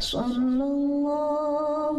Sallallahu ala Muhammad, sallallahu alaihi wasallam, sallallahu ala Muhammad, sallallahu alaihi wasallam, sallallahu ala Muhammad, sallallahu alaihi wasallam, sallallahu ala Muhammad, sallallahu alaihi wasallam, sallallahu ala Muhammad, sallallahu alaihi wasallam, sallallahu ala Muhammad, sallallahu alaihi wasallam, sallallahu ala Muhammad, sallallahu alaihi wasallam, sallallahu ala Muhammad, sallallahu alaihi wasallam, sallallahu ala Muhammad, sallallahu alaihi wasallam, sallallahu ala Muhammad, sallallahu alaihi wasallam, sallallahu ala Muhammad, sallallahu alaihi wasallam, sallallahu ala Muhammad, sallallahu alaihi wasallam, sallallahu ala Muhammad, sallallahu alaihi wasallam, sallallahu ala Muhammad, sallallahu alaihi wasallam, sallallahu ala Muhammad, sallallahu alaihi wasallam, sallallahu ala Muhammad, sallallahu alaihi wasallam, sallallahu ala Muhammad, sallallahu alaihi wasallam, sallallahu ala Muhammad, sallallahu alaihi wasallam, sallallahu ala Muhammad, sallallahu alaihi wasallam, sallallahu ala Muhammad, sallallahu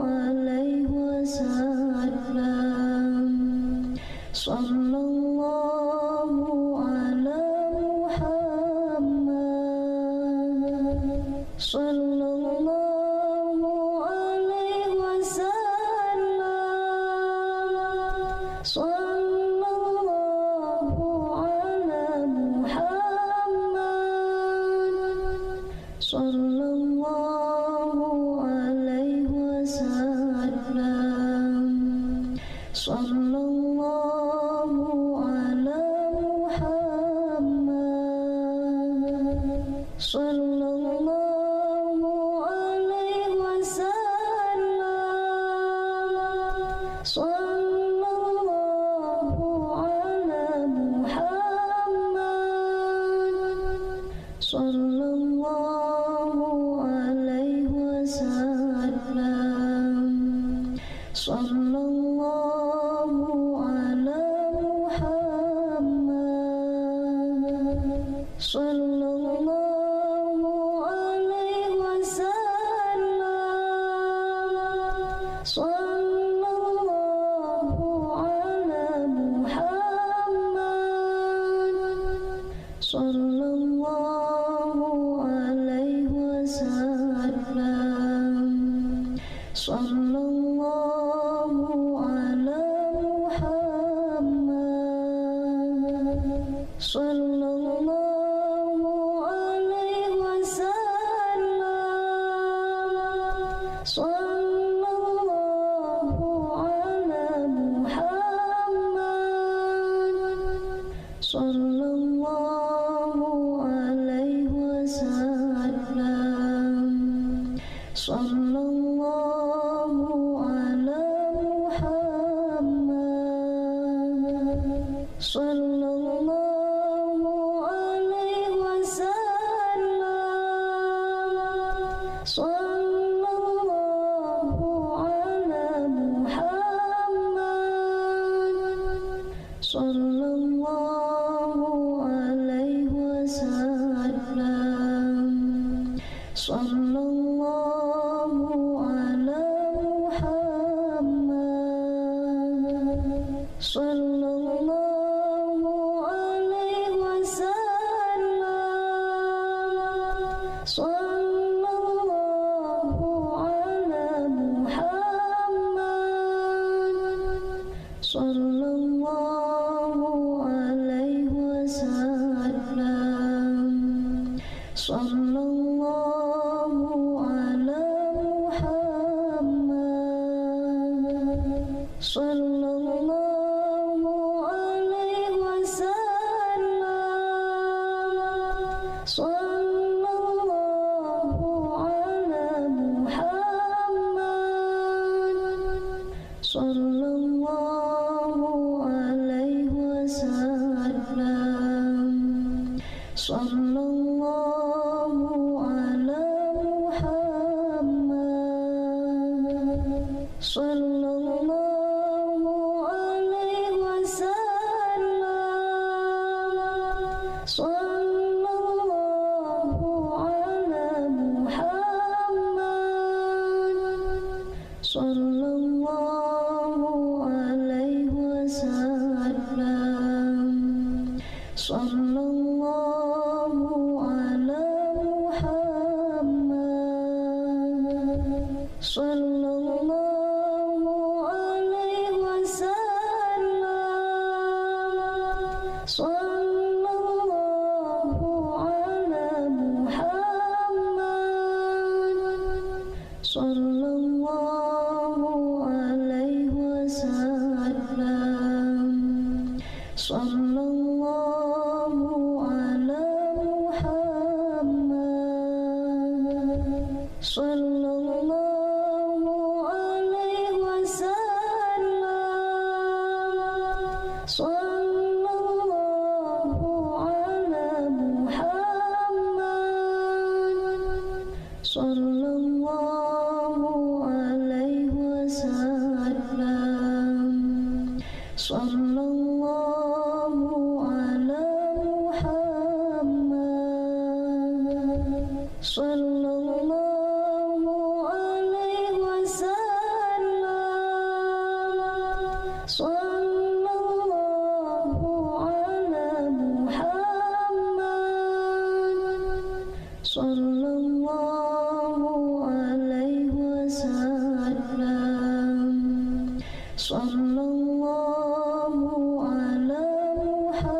alaihi wasallam, sallallahu ala Muhammad, sallallahu alaihi wasallam, sallallahu Sallallahu ala Muhammad. Sallallahu alaihi wasallam. Sallallahu ala Muhammad. Sallallahu alaihi wasallam. Sallallahu ala Muhammad. Sallallahu alaihi wasallam. Sallallahu ala Muhammad. Sallallahu alaihi wasallam. Sallallahu ala Muhammad. Sallallahu alaihi wasallam. Sallallahu ala Muhammad. Sallallahu alaihi wasallam. Sallallahu ala Muhammad. Sallallahu alaihi wasallam. Sallallahu ala Muhammad. Sallallahu alaihi wasallam. Sallallahu ala Muhammad. Sallallahu alaihi wasallam. Sallallahu ala Muhammad. Sallallahu alaihi wasallam. Sallallahu ala Muhammad. Sallallahu alaihi wasallam. Sallallahu ala Muhammad. Sallallahu alaihi wasallam. Sallallahu ala Muhammad. Sallallahu alaihi wasallam. Sallallahu ala Muhammad. Sallallahu alaihi wasallam. Sallallahu ala Muhammad. Sallallahu alaihi wasallam. Sallallahu ala Muhammad. Sallallahu alaihi wasallam. Sallallahu ala Muhammad. Sallallahu alaihi wasallam. Sallallahu ala Muhammad. Sallallahu alaihi wasallam. Sallallahu ala Muhammad. Sallallahu alaihi wasallam. Sallallahu ala Muhammad. Sallallahu alaihi wasallam. Sallallahu ala Muhammad.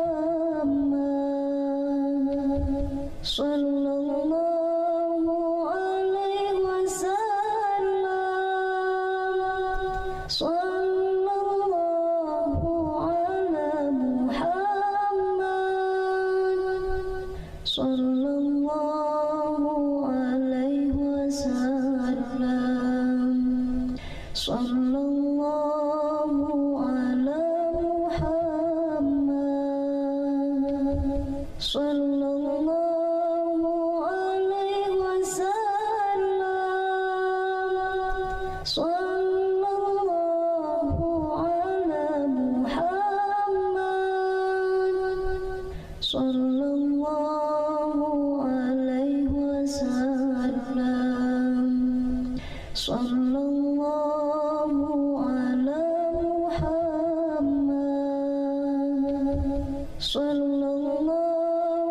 sallallahu alaihi wasallam, sallallahu ala Muhammad, sallallahu alaihi wasallam, sallallahu ala Muhammad, sallallahu alaihi wasallam, sallallahu ala Muhammad, sallallahu alaihi wasallam, sallallahu ala Muhammad, sallallahu alaihi wasallam, sallallahu ala Muhammad, sallallahu alaihi wasallam, sallallahu ala Muhammad, sallallahu alaihi wasallam, sallallahu ala Muhammad, sallallahu alaihi wasallam, sallallahu ala Muhammad, sallallahu alaihi wasallam, sallallahu ala Muhammad, sallallahu alaihi wasallam, sallallahu ala Muhammad, sallallahu alaihi wasallam, sallallahu ala Muhammad, sallallahu alaihi wasallam, sallallahu ala Muhammad, sallallahu alaihi wasallam, sallallahu ala Muhammad, sallallahu alaihi wasallam, sallallahu ala Muhammad, sallallahu alaihi wasallam, sallallahu ala Muhammad, sallallahu alaihi wasallam, sallallahu ala Muhammad, sallallahu alaihi wasallam, sallallahu ala Muhammad, sallallahu alaihi wasallam, sallallahu ala Muhammad, sallallahu alaihi wasallam,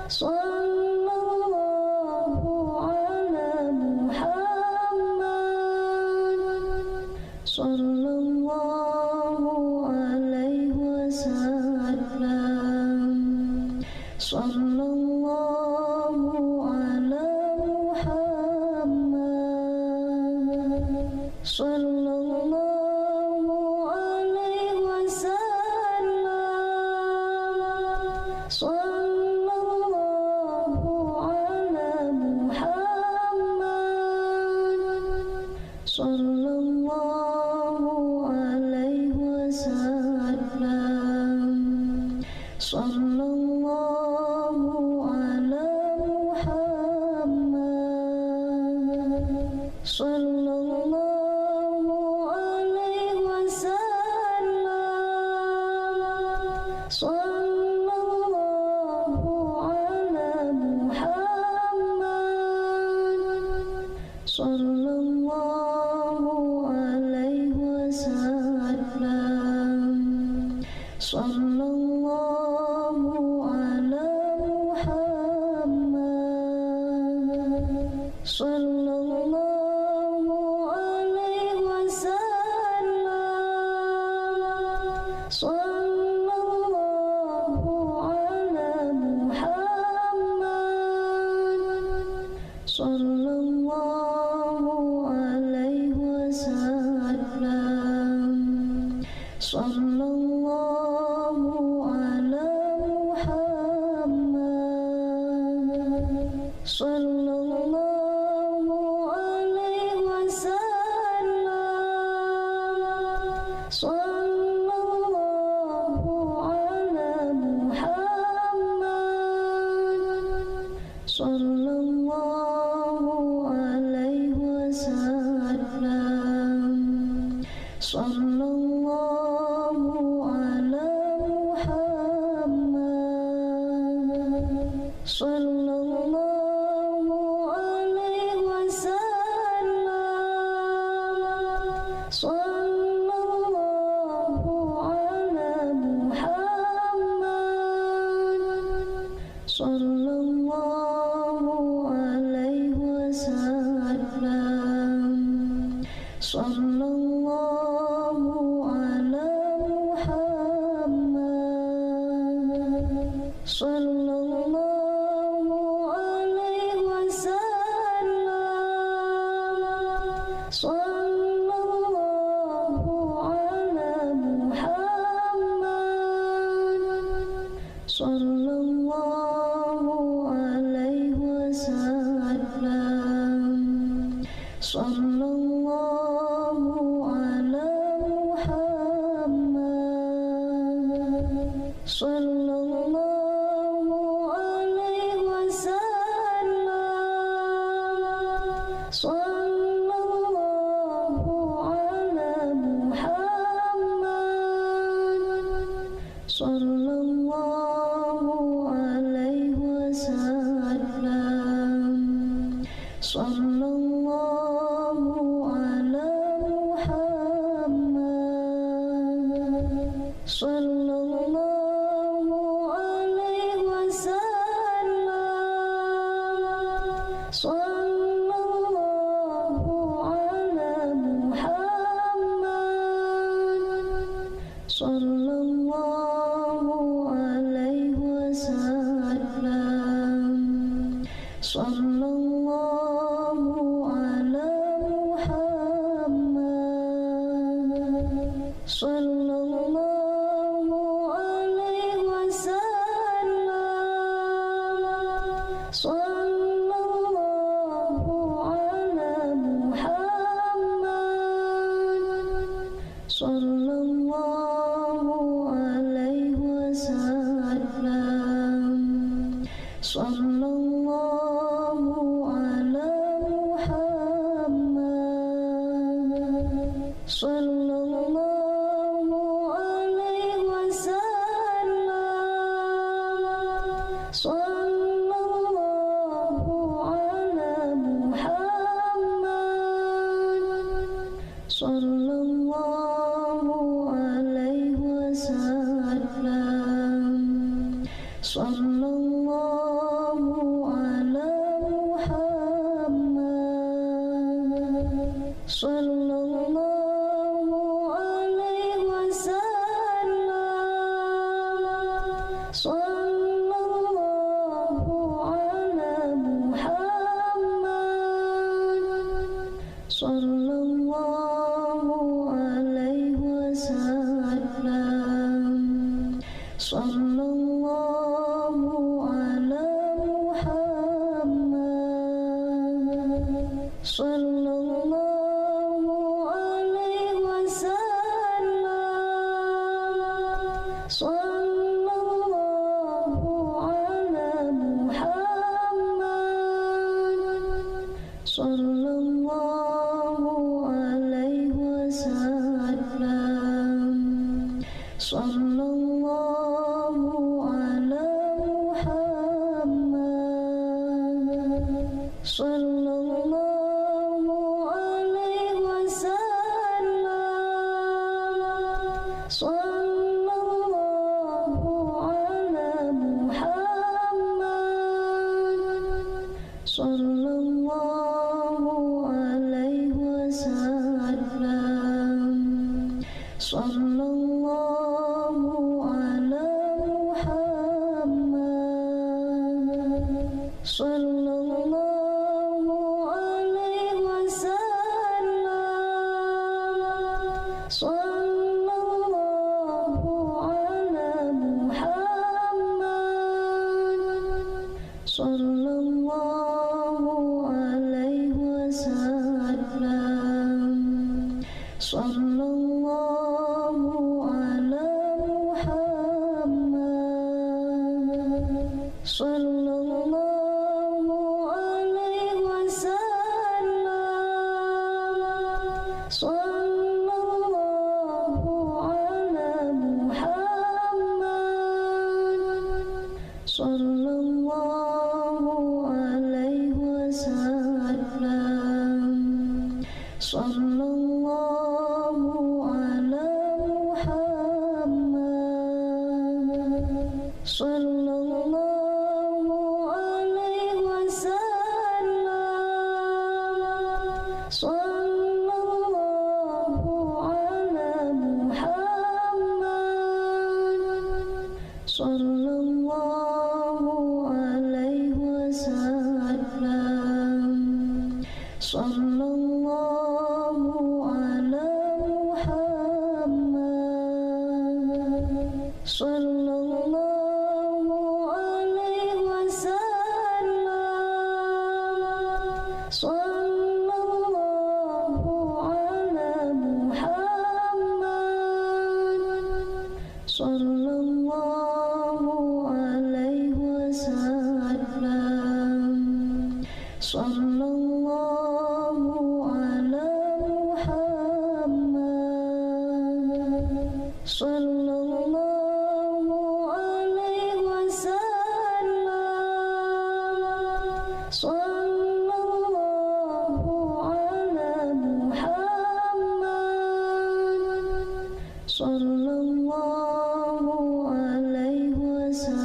sallallahu ala Muhammad, sallallahu alaihi wasallam, sallallahu ala Muhammad, sallallahu alaihi wasallam, sallallahu ala Muhammad, sallallahu Sallallahu ala Muhammad. Sallallahu alaihi wasallam. Sallallahu ala Muhammad. Sallallahu alaihi wasallam. Sallallahu ala Muhammad. Sallallahu alaihi wasallam. Sallallahu ala Muhammad. Sallallahu alaihi wasallam. Sallallahu ala Muhammad. Sallallahu alaihi wasallam. Sallallahu ala Muhammad. Sallallahu alaihi wasallam. Sallallahu ala Muhammad. Sallallahu alaihi wasallam. Sallallahu ala Muhammad. Sallallahu alaihi wasallam. Sallallahu ala Muhammad. Sallallahu alaihi wasallam. Sallallahu ala Muhammad. Sallallahu alaihi wasallam. Sallallahu ala Muhammad. Sallallahu alaihi wasallam. Sallallahu ala Muhammad. Sallallahu alaihi wasallam. Sallallahu ala Muhammad. Sallallahu alaihi wasallam. Sallallahu ala Muhammad. Sallallahu alaihi wasallam. Sallallahu ala Muhammad. Sallallahu alaihi wasallam. Sallallahu ala Muhammad. Sallallahu alaihi wasallam. Sallallahu ala Muhammad. Sallallahu alaihi wasallam. Sallallahu ala Muhammad. Sallallahu alaihi wasallam. Sallallahu ala Muhammad. Sallallahu alaihi wasallam. Sallallahu ala Muhammad. Sallallahu alaihi wasallam. Sallallahu ala Muhammad. Sallallahu alaihi wasallam. Sallallahu Sallallahu ala Muhammad. Sallallahu alaihi wasallam. Sallallahu ala Muhammad. Sallallahu alaihi wasallam. Sallallahu ala Muhammad. Sallallahu alaihi wasallam. Sallallahu ala Muhammad. Sallallahu alaihi wasallam. Sallallahu ala Muhammad. Sallallahu alaihi wasallam. Sallallahu ala Muhammad. Sallallahu alaihi wasallam. Sallallahu ala Muhammad. Sallallahu alaihi wasallam. Sallallahu ala Muhammad. Sallallahu alaihi wasallam. Sallallahu ala Muhammad. Sallallahu alaihi wasallam. Sallallahu ala Muhammad. Sallallahu alaihi wasallam. Sallallahu ala Muhammad. Sallallahu alaihi wasallam. Sallallahu ala Muhammad. Sallallahu alaihi wasallam. Sallallahu ala Muhammad. Sallallahu alaihi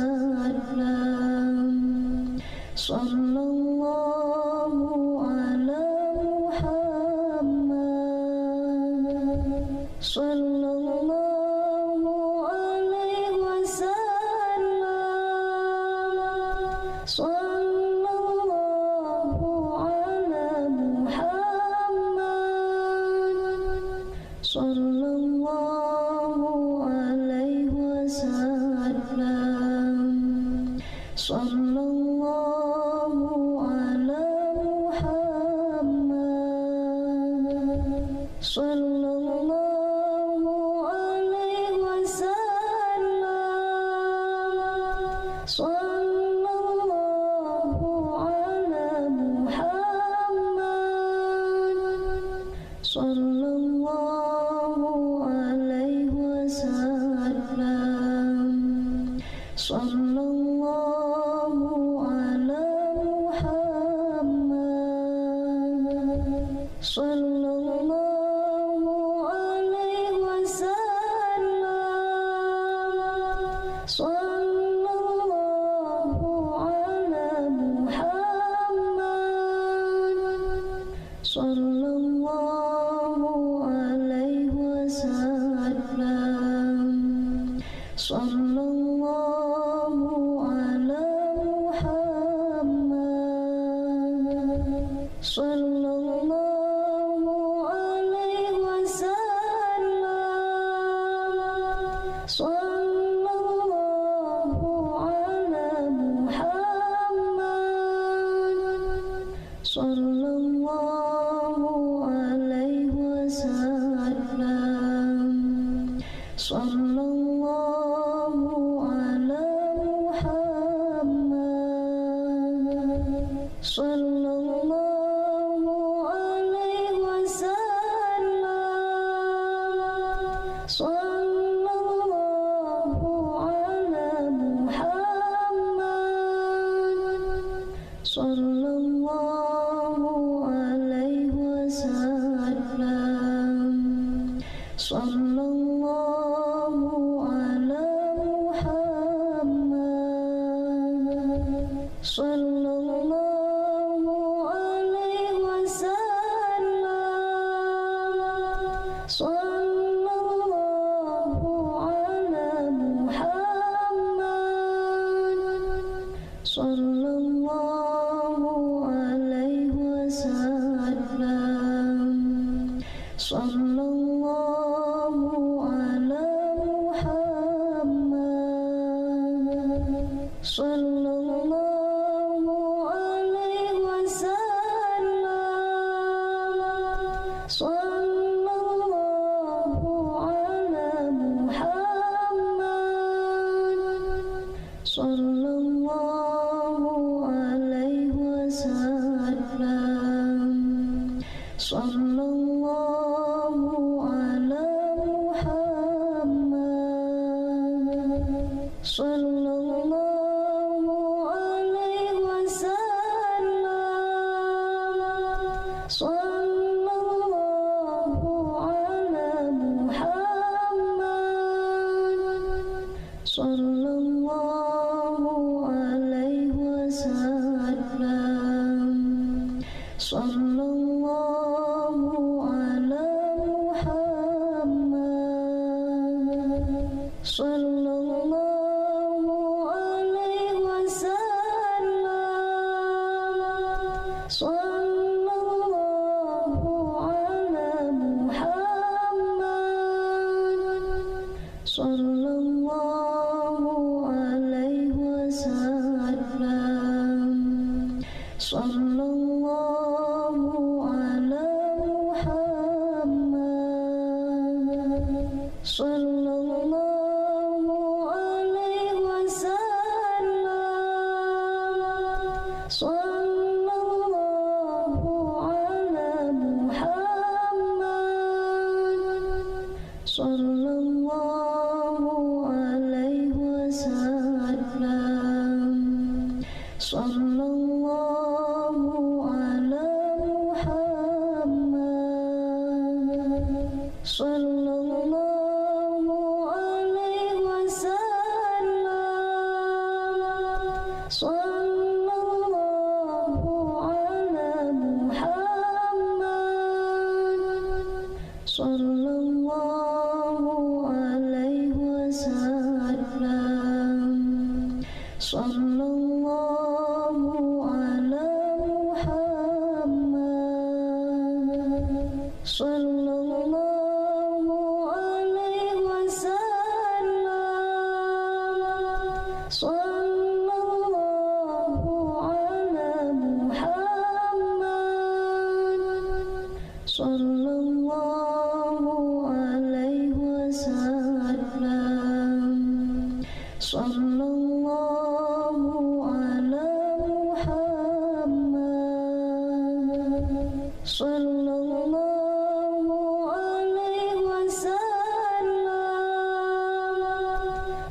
wasallam. Sallallahu ala Muhammad. Sallallahu alaihi wasallam. Sallallahu ala Muhammad. Sallallahu alaihi wasallam. Sallallahu ala Muhammad. Sallallahu alaihi wasallam. Sallallahu ala Muhammad. Sallallahu alaihi wasallam. Sallallahu ala Muhammad. Sallallahu alaihi wasallam. Sallallahu ala Muhammad. Sallallahu alaihi wasallam. Sallallahu ala Muhammad. Sallallahu alaihi wasallam. Sallallahu ala Muhammad. Sallallahu alaihi wasallam. Sallallahu Sallallahu ala Muhammad. Sallallahu alaihi wasallam. Sallallahu ala Muhammad. Sallallahu alaihi wasallam. Sallallahu ala Muhammad. Sallallahu alaihi wasallam. Sallallahu ala Muhammad. Sallallahu alaihi wasallam. Sallallahu ala Muhammad. Sallallahu alaihi wasallam. Sallallahu ala Muhammad. Sallallahu alaihi wasallam. Sallallahu ala Muhammad. Sallallahu alaihi wasallam. Sallallahu ala Muhammad. Sallallahu alaihi wasallam. Sallallahu ala Muhammad. Sallallahu alaihi wasallam. Sallallahu ala Muhammad. Sallallahu alaihi wasallam. Sallallahu ala Muhammad. Sallallahu alaihi wasallam. Sallallahu ala Muhammad. Sallallahu alaihi wasallam. Sallallahu ala Muhammad. Sallallahu alaihi wasallam. Sallallahu ala Muhammad. Sallallahu alaihi wasallam. Sallallahu ala Muhammad. Sallallahu alaihi wasallam. Sallallahu ala Muhammad. Sallallahu alaihi wasallam.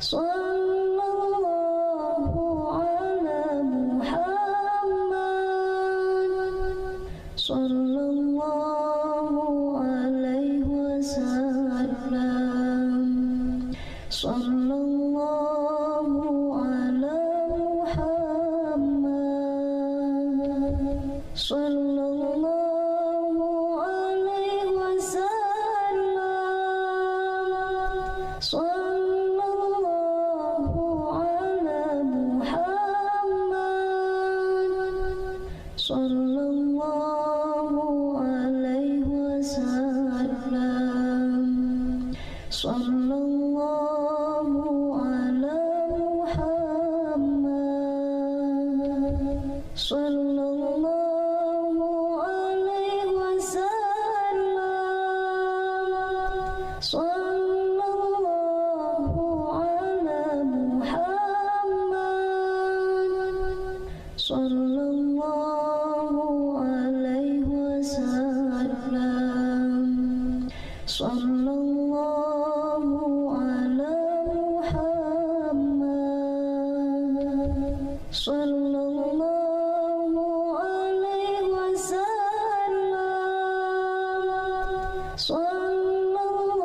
Sallallahu ala Muhammad. Sallallahu alaihi wasallam. Sallallahu ala Muhammad. Sallallahu alaihi wasallam. Sallallahu ala Muhammad. Sallallahu alaihi wasallam. Sallallahu ala Muhammad. Sallallahu alaihi wasallam. Sallallahu ala Muhammad. Sallallahu alaihi wasallam. Sallallahu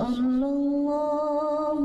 sallallahu ala Muhammad, sallallahu alaihi wasallam, sallallahu ala Muhammad, sallallahu alaihi wasallam, sallallahu ala Muhammad, sallallahu alaihi wasallam, sallallahu ala Muhammad, sallallahu alaihi wasallam, sallallahu ala Muhammad, sallallahu alaihi wasallam, sallallahu ala Muhammad, sallallahu alaihi wasallam, sallallahu ala Muhammad, sallallahu alaihi wasallam, sallallahu ala Muhammad, sallallahu alaihi wasallam, sallallahu ala Muhammad, sallallahu alaihi wasallam, sallallahu ala Muhammad, sallallahu alaihi wasallam, sallallahu ala Muhammad, sallallahu alaihi wasallam, sallallahu ala Muhammad, sallallahu alaihi wasallam, sallallahu ala Muhammad, sallallahu alaihi wasallam, sallallahu ala Muhammad, sallallahu alaihi wasallam, sallallahu ala Muhammad, sallallahu alaihi wasallam, sallallahu ala Muhammad, sallallahu alaihi wasallam, sallallahu ala Muhammad, sallallahu alaihi wasallam, sallallahu ala Muhammad, sallallahu alaihi wasallam, sallallahu ala Muhammad, sallallahu alaihi wasallam, sallallahu ala Muhammad, sallallahu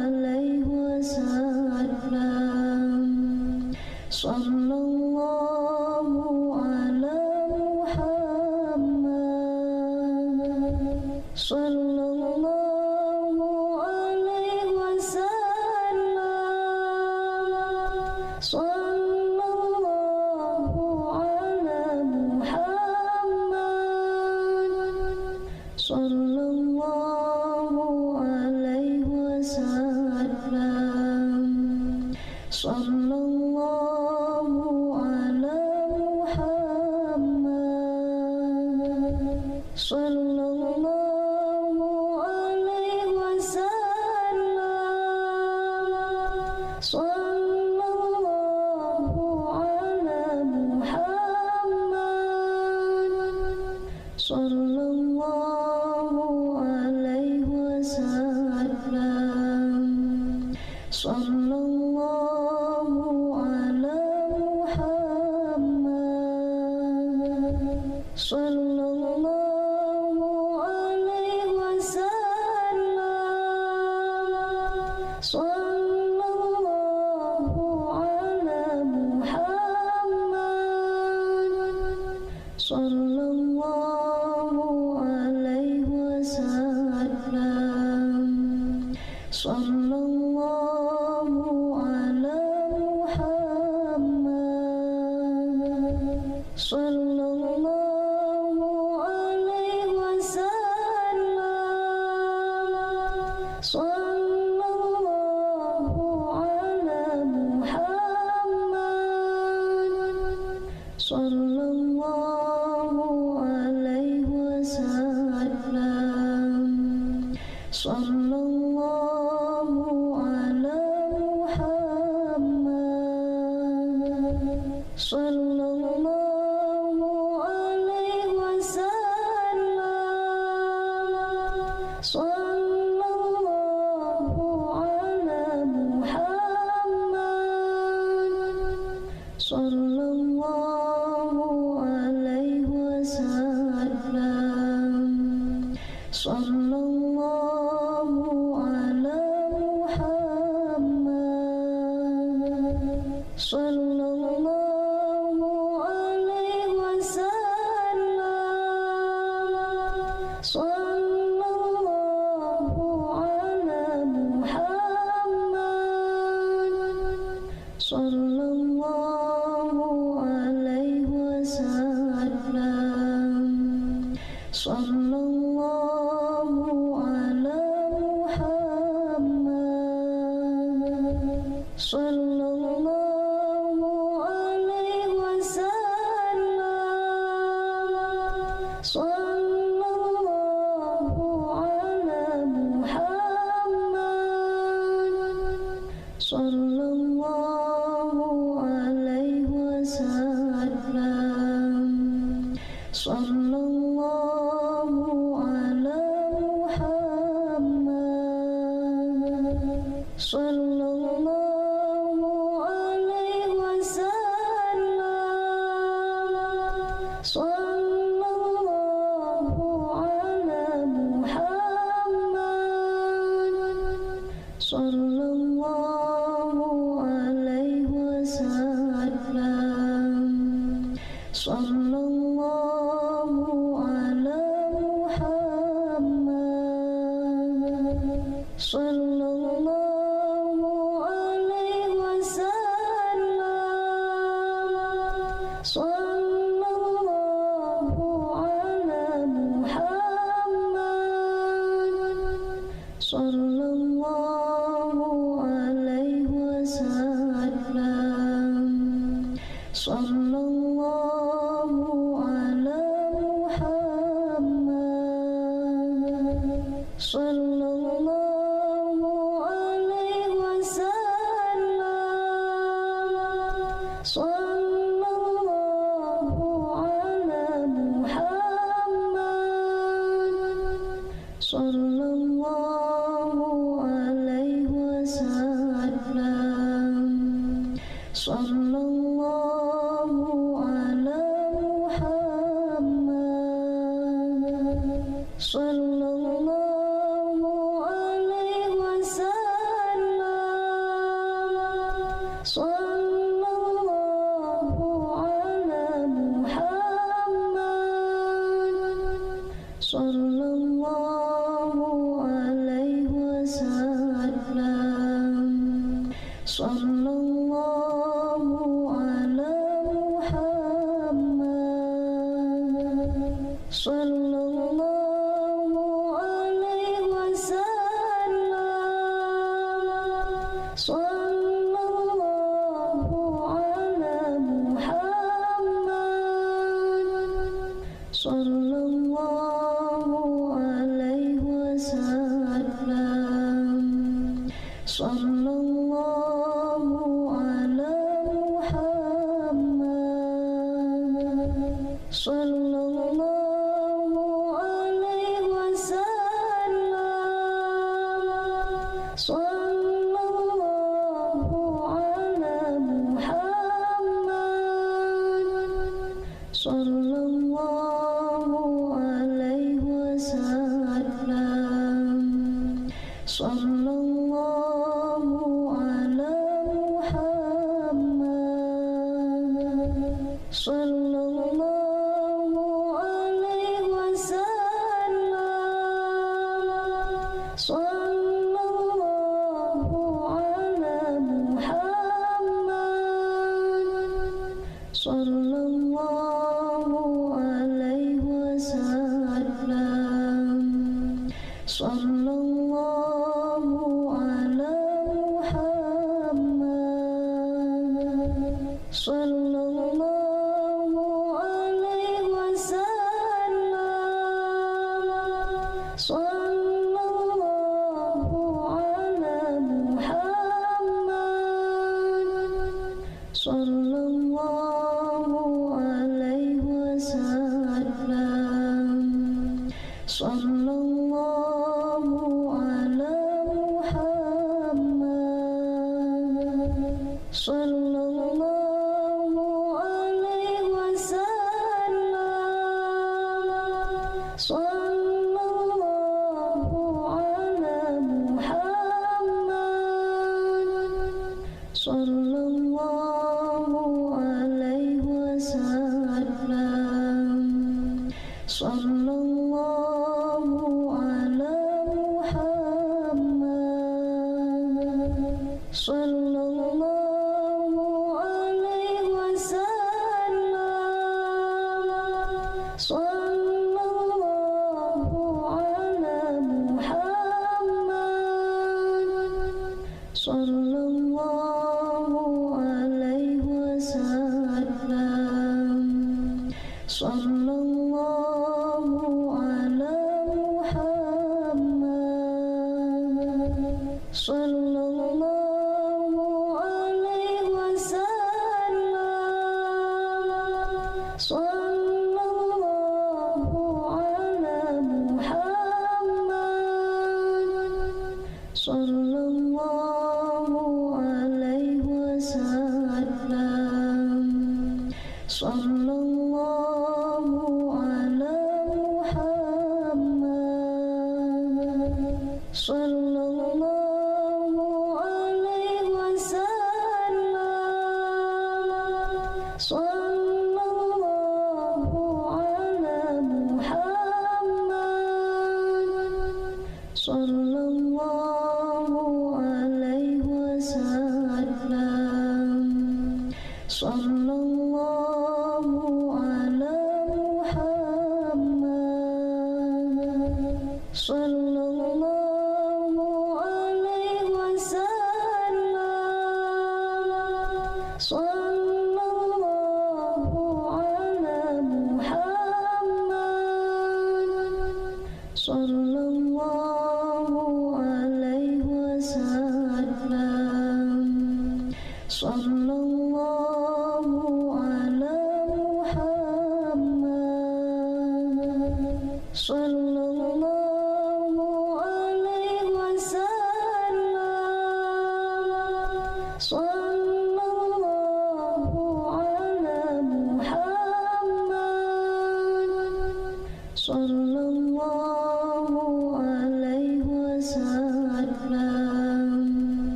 alaihi wasallam, sallallahu ala Muhammad, sallallahu alaihi wasallam, sallallahu sallallahu alaihi wasallam, sallallahu ala Muhammad, sallallahu alaihi wasallam, sallallahu ala Muhammad, sallallahu alaihi wasallam, sallallahu ala Muhammad, sallallahu alaihi wasallam, sallallahu ala Muhammad, sallallahu alaihi wasallam, sallallahu ala Muhammad, sallallahu alaihi wasallam, sallallahu ala Muhammad, sallallahu alaihi wasallam, sallallahu ala Muhammad, sallallahu alaihi wasallam, sallallahu ala Muhammad, sallallahu alaihi wasallam, sallallahu ala Muhammad, sallallahu alaihi wasallam, sallallahu ala Muhammad, sallallahu alaihi wasallam, sallallahu ala Muhammad, sallallahu alaihi wasallam, sallallahu ala Muhammad, sallallahu alaihi wasallam, sallallahu ala Muhammad, sallallahu alaihi wasallam, sallallahu ala Muhammad, sallallahu alaihi wasallam, sallallahu ala Muhammad, sallallahu alaihi wasallam, sallallahu ala Muhammad, sallallahu alaihi wasallam, sallallahu ala Muhammad, sallallahu alaihi wasallam, sallallahu ala Muhammad, sallallahu alaihi wasallam, sallallahu ala Muhammad, sallallahu alaihi wasallam, sallallahu ala Muhammad, sallallahu alaihi wasallam, sallallahu ala Muhammad, sallallahu sallallahu alaihi wasallam, sallallahu ala Muhammad, sallallahu alaihi wasallam, sallallahu ala Muhammad, sallallahu alaihi wasallam, sallallahu ala Muhammad, sallallahu alaihi wasallam, sallallahu ala Muhammad, sallallahu alaihi wasallam, sallallahu ala Muhammad, sallallahu alaihi wasallam, sallallahu ala Muhammad, sallallahu alaihi wasallam, sallallahu ala Muhammad, sallallahu alaihi wasallam, sallallahu ala Muhammad, sallallahu alaihi wasallam, sallallahu ala Muhammad, sallallahu alaihi wasallam, sallallahu ala Muhammad, sallallahu alaihi wasallam, sallallahu ala Muhammad, sallallahu alaihi wasallam, sallallahu ala Muhammad, sallallahu alaihi wasallam, sallallahu ala Muhammad, sallallahu alaihi wasallam, sallallahu ala Muhammad, sallallahu alaihi wasallam, sallallahu ala Muhammad, sallallahu alaihi wasallam, sallallahu ala Muhammad, sallallahu alaihi wasallam, sallallahu ala Muhammad, sallallahu alaihi wasallam, sallallahu ala Muhammad, sallallahu alaihi wasallam,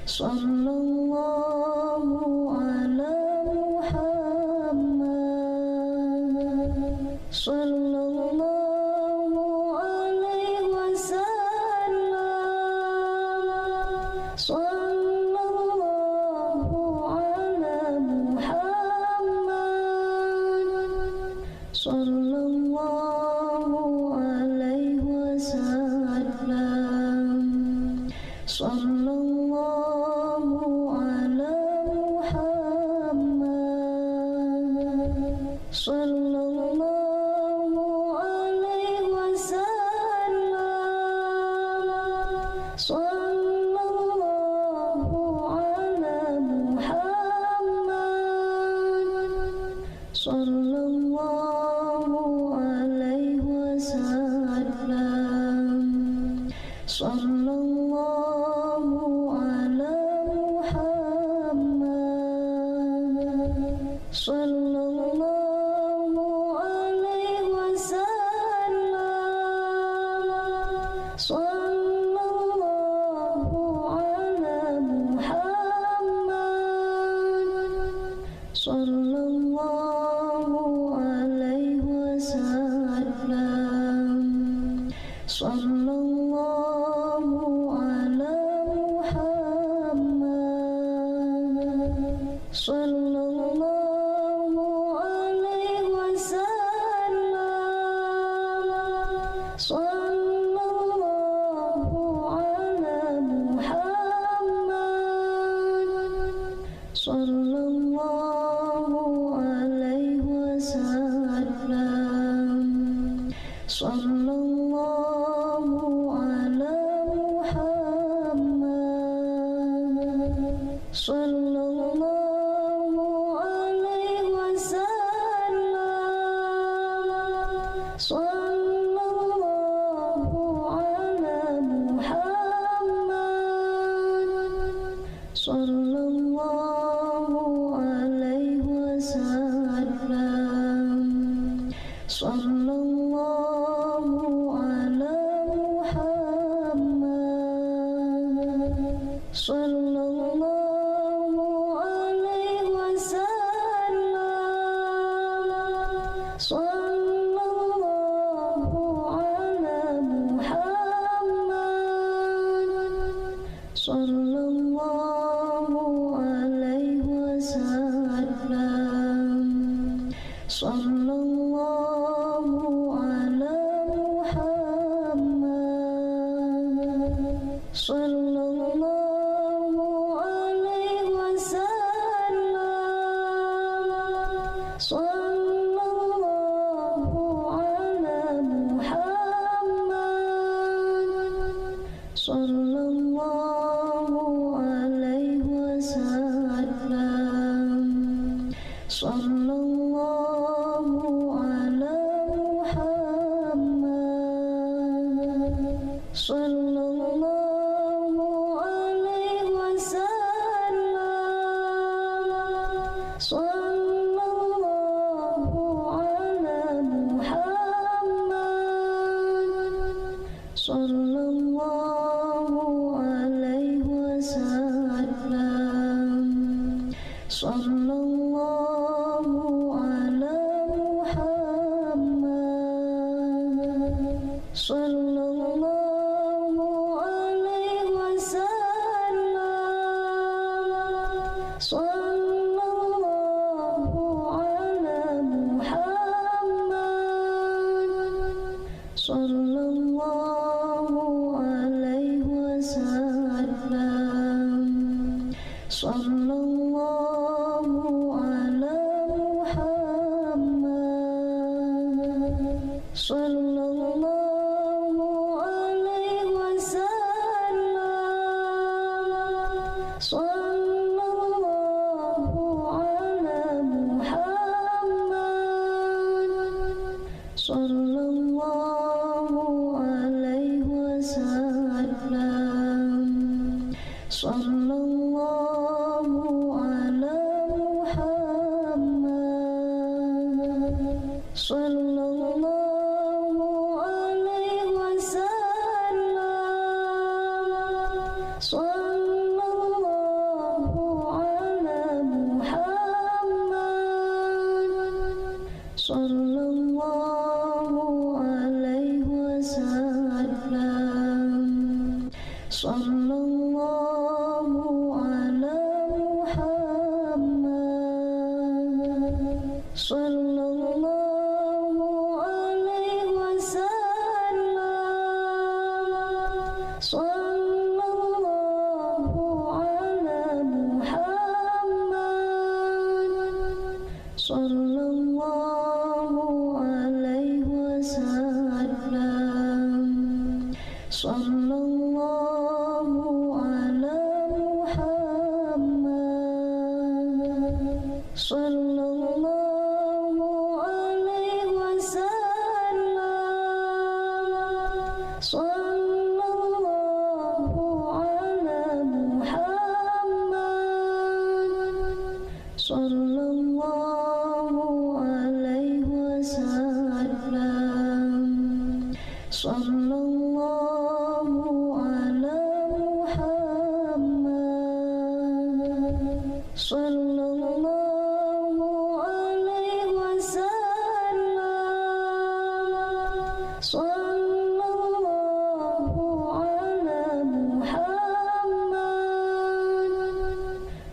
sallallahu ala Muhammad, sallallahu alaihi wasallam, sallallahu ala Muhammad, sallallahu alaihi wasallam, sallallahu ala Muhammad, sallallahu Sallallahu ala Muhammad. Sallallahu alaihi wasallam. Sallallahu ala Muhammad. Sallallahu alaihi wasallam. Sallallahu ala Muhammad. Sallallahu alaihi wasallam. Sallallahu ala Muhammad. Sallallahu alaihi wasallam. Sallallahu ala Muhammad. Sallallahu alaihi wasallam. Sallallahu ala Muhammad. Sallallahu alaihi wasallam. Sallallahu ala Muhammad. Sallallahu alaihi wasallam. Sallallahu ala Muhammad. Sallallahu alaihi wasallam. Sallallahu ala Muhammad. Sallallahu alaihi wasallam. Sallallahu ala Muhammad. Sallallahu alaihi wasallam. Sallallahu ala Muhammad. Sallallahu alaihi wasallam. Sallallahu ala Muhammad. Sallallahu alaihi wasallam. Sallallahu ala Muhammad. Sallallahu alaihi wasallam. Sallallahu ala Muhammad. Sallallahu alaihi wasallam. Sallallahu ala Muhammad. Sallallahu alaihi wasallam. Sallallahu ala Muhammad. Sallallahu alaihi wasallam. Sallallahu ala Muhammad. Sallallahu alaihi wasallam. Sallallahu ala Muhammad. Sallallahu alaihi wasallam. Sallallahu ala Muhammad. Sallallahu alaihi wasallam. Sallallahu ala Muhammad. Sallallahu alaihi wasallam. Sallallahu ala Muhammad. Sallallahu alaihi wasallam. Sallallahu Sallallahu ala Muhammad. Sallallahu alaihi wasallam. Sallallahu ala Muhammad.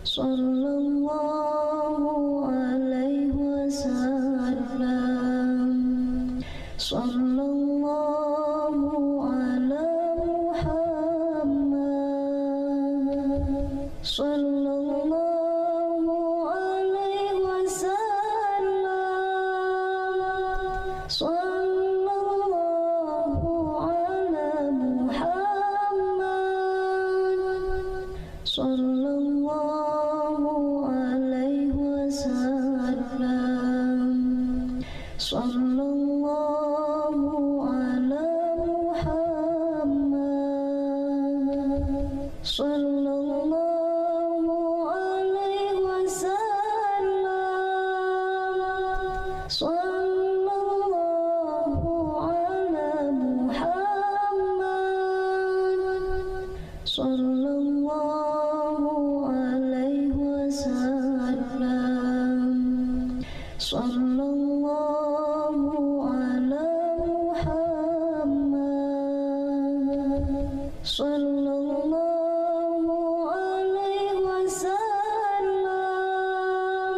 Sallallahu alaihi wasallam. Sallallahu ala Muhammad. Sallallahu alaihi wasallam. Sallallahu ala Muhammad. Sallallahu alaihi wasallam. Sallallahu ala Muhammad. Sallallahu alaihi wasallam. Sallallahu ala Muhammad. Sallallahu alaihi wasallam. Sallallahu ala Muhammad. Sallallahu alaihi wasallam. Sallallahu ala Muhammad. Sallallahu alaihi wasallam. Sallallahu ala Muhammad. Sallallahu alaihi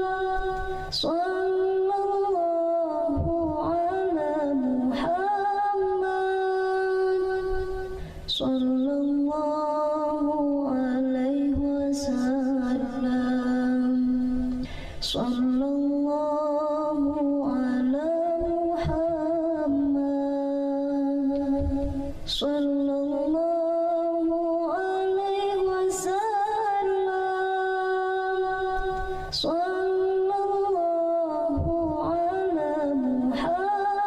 wasallam. Sallallahu ala Muhammad. Sallallahu alaihi wasallam. Sallallahu ala Muhammad. Sallallahu alaihi wasallam. Sallallahu ala Muhammad. Sallallahu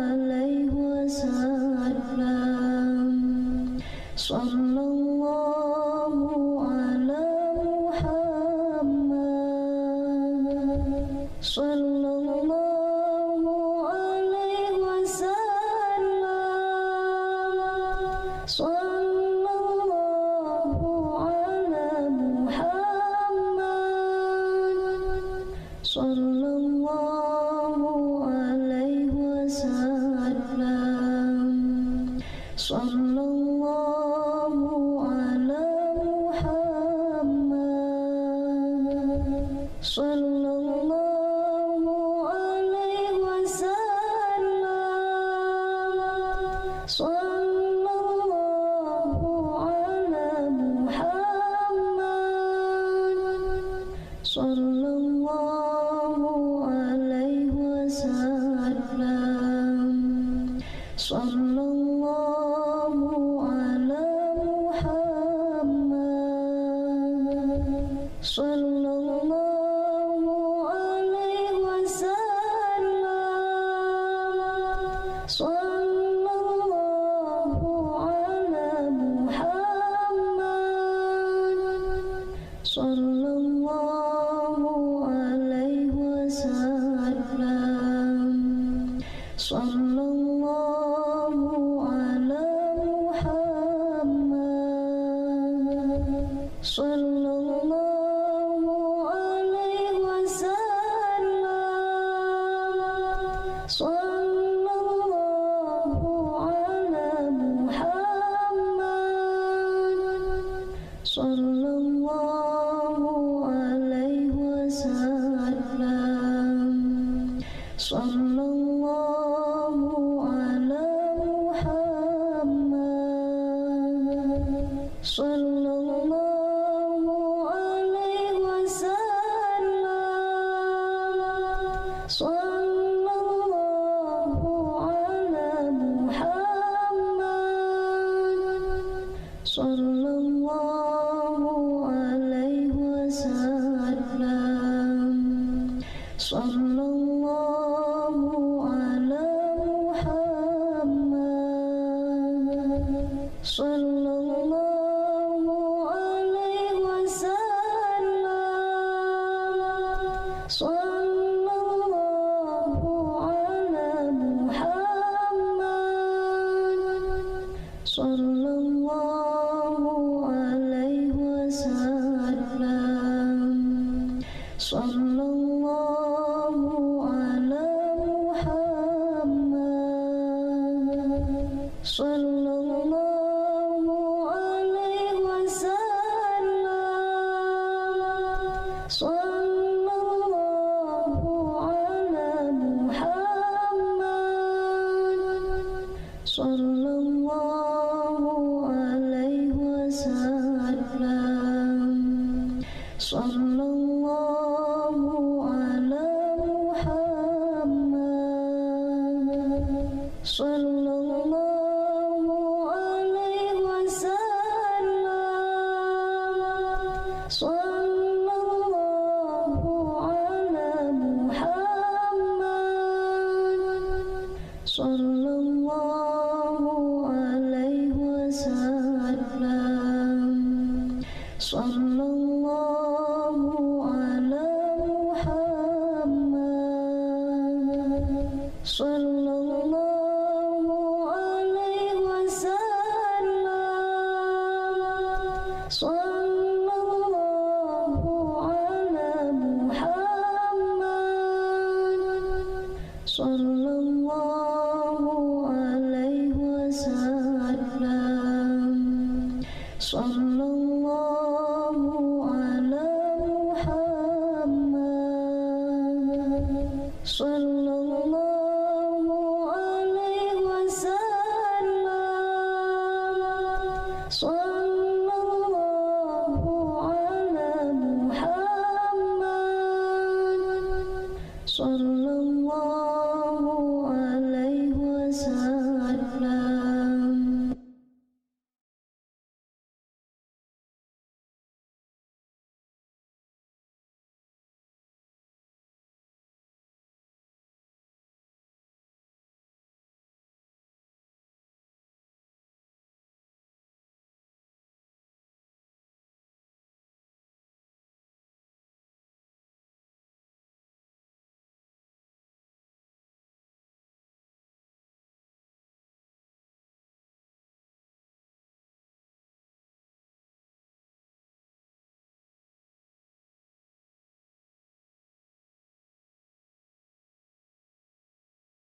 alaihi wasallam. Sallallahu ala Muhammad. Sallallahu alaihi wasallam. Sallallahu ala Muhammad. Sallallahu alaihi wasallam. Sallallahu ala Muhammad. Sallallahu alaihi wasallam. Sallallahu ala Muhammad. Sallallahu alaihi wasallam. Sallallahu ala Muhammad. Sallallahu alaihi wasallam. Sallallahu ala Muhammad. Sallallahu alaihi wasallam. Sallallahu ala Muhammad. Sallallahu alaihi wasallam. Sallallahu ala Muhammad. Sallallahu alaihi wasallam. Sallallahu ala Muhammad. Sallallahu alaihi wasallam. Sallallahu sallallahu ala Muhammad, sallallahu alaihi wasallam, sallallahu ala Muhammad, sallallahu alaihi wasallam, sallallahu ala Muhammad, sallallahu alaihi wasallam, sallallahu ala Muhammad, sallallahu alaihi wasallam, sallallahu ala Muhammad, sallallahu alaihi wasallam, sallallahu ala Muhammad, sallallahu alaihi wasallam, sallallahu ala Muhammad, sallallahu alaihi wasallam, sallallahu ala Muhammad, sallallahu